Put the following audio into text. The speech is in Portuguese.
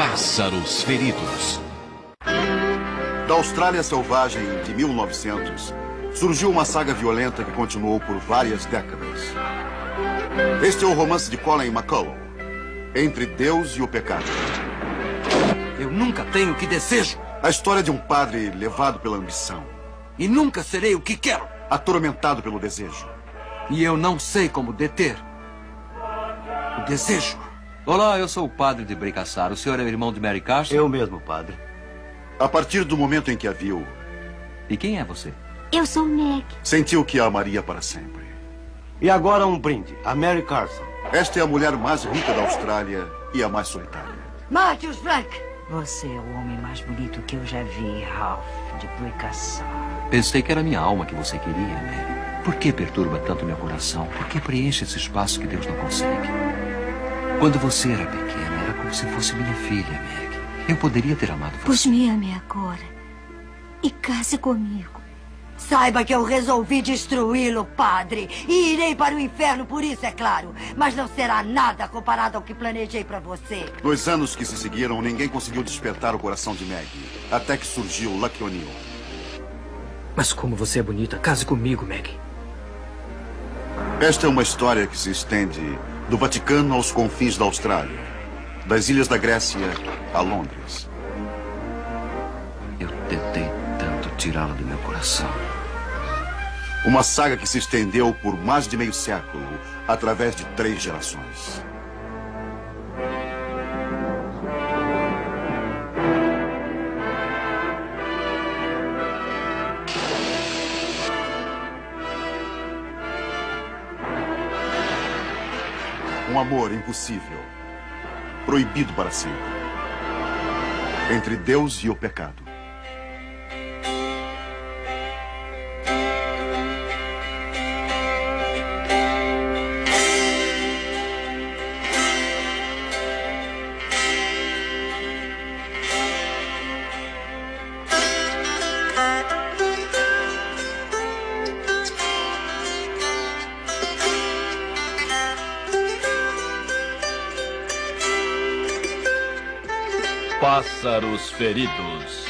Pássaros feridos. Da Austrália selvagem de 1900, surgiu uma saga violenta que continuou por várias décadas. Este é o romance de Colin McCullough, Entre Deus e o Pecado. Eu nunca tenho o que desejo. A história de um padre levado pela ambição. E nunca serei o que quero. Atormentado pelo desejo. E eu não sei como deter o desejo. Olá, eu sou o padre de Bricassar. O senhor é o irmão de Mary Carson? Eu mesmo, padre. A partir do momento em que a viu... E quem é você? Eu sou Meg. Sentiu que a amaria para sempre. E agora um brinde. A Mary Carson. Esta é a mulher mais rica da Austrália e a mais solitária. Mate-os, Frank! Você é o homem mais bonito que eu já vi, Ralph de Bricassar. Pensei que era minha alma que você queria, Mary. Por que perturba tanto meu coração? Por que preenche esse espaço que Deus não consegue? Quando você era pequena, era como se fosse minha filha, Meg. Eu poderia ter amado você. Pois me ame agora. E case comigo. Saiba que eu resolvi destruí-lo, padre. E irei para o inferno por isso, é claro. Mas não será nada comparado ao que planejei para você. Nos anos que se seguiram, ninguém conseguiu despertar o coração de Meg. Até que surgiu Lucky O'Neill. Mas como você é bonita, case comigo, Meg. Esta é uma história que se estende do Vaticano aos confins da Austrália, das ilhas da Grécia a Londres. Eu tentei tanto tirá-la do meu coração. Uma saga que se estendeu por mais de meio século, através de 3 gerações. Um amor impossível, proibido para sempre. Entre Deus e o pecado. Pássaros feridos.